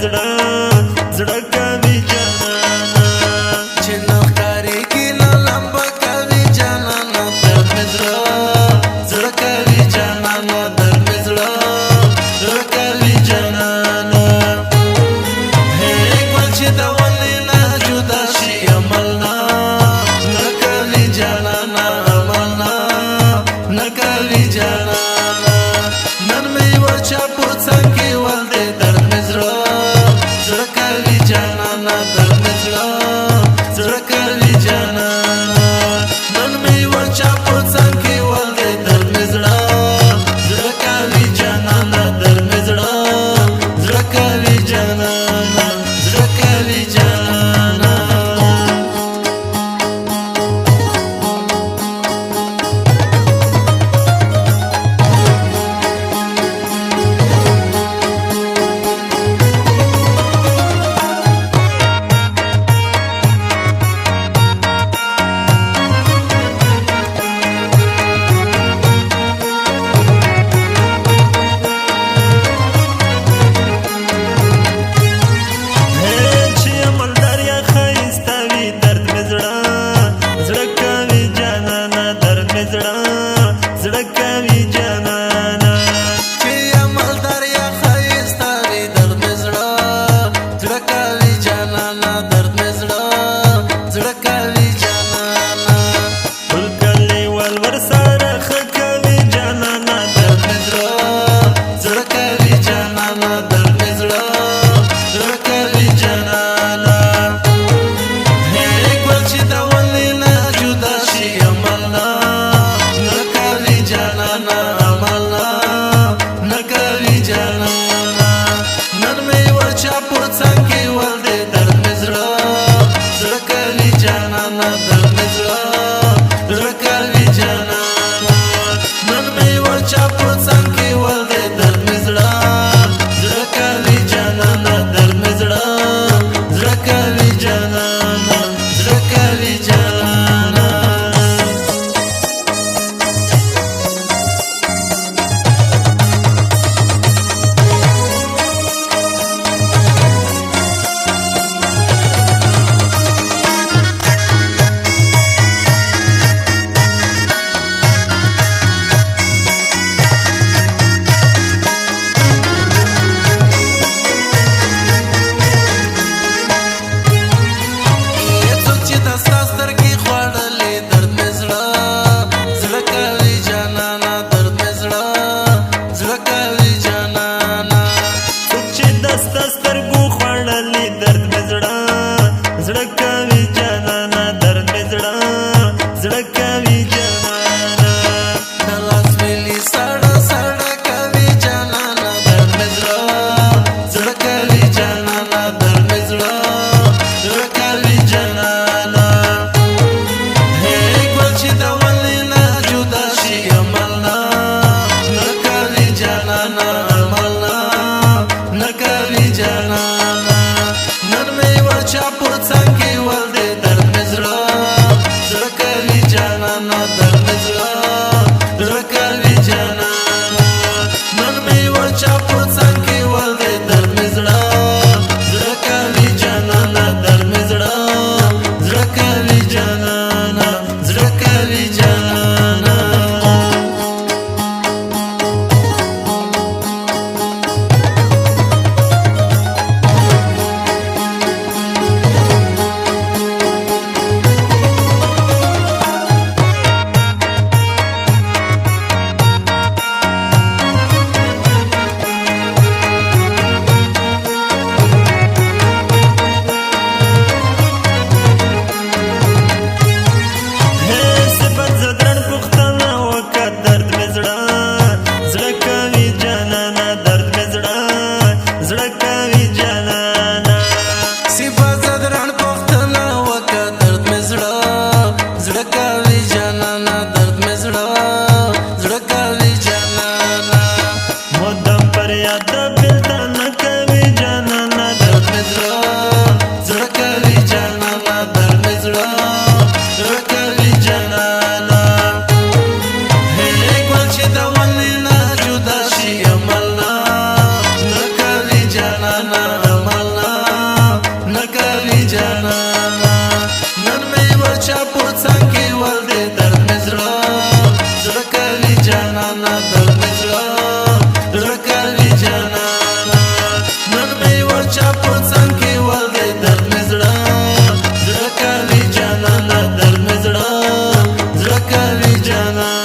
زړه زړه کوي جانانا چې نو ښکارېږي نه لمبه کوي جانانا درد مې زړه زړه کوي جانانا درد مې زړه زړه کوي جانانا هې ګل چې د ونې نه جدا شي عمل نه کوي جانانا عمل نه کوي جانانا نن مې ورچا په څنګ کې ول دې درد مې زړه زړه کوي جانانا درد مې زړه زړه کوي جانانا نن مې ورچا په څنګ کې ول دې درد مې زړه زړه کوي جانانا درد مې زړه زړه کوي جانانا زړه کوي جانانا زړه کوي جانانا چې عمل دریا ښایسته وي درد مې زړه زړه کوي جانانا درد مې زړه زړه کوي جانانا ټول کلیوال ورسره ښه کوي جانانا درد مې زړه زړه کوي جانانا درد مې زړه زړه کوي جانانا هې ګل چې د ونې نه جدا شي عمل نه کوي جانانا عمل نه کوي جانانا نن مې ورچا په څنګ کې ول دې درد مې زړه زړه کوي جانانا درد مې زړه زړه کوي جانانا نن مې ورچا په څنګ کې ول دې درد مې زړه زړه کوي جانانا درد مې زړه زړه کوي جانانا زړه کوي جانانا زړه کوي جانانا درد مې زړه زړه کوي جانانا د لاس ویلي سړه سړه کوي جانانا درد مې زړه زړه کوي جانانا درد مې زړه زړه کوي جانانا هې ګل چې د ونې نه جدا شي عمل نه کوي جانانا عمل نه کوي جانانا نن مې ورچا په څنګ کې ول دې درد مې زړه زړه کوي جانانا درد مې زړه زړه کوي جانانا نن مې ورچا په څنګ کې ول دې درد مې زړه زړه کوي جانانا درد مې زړه زړه کوي جانانا زړه کوي جانانا na جانان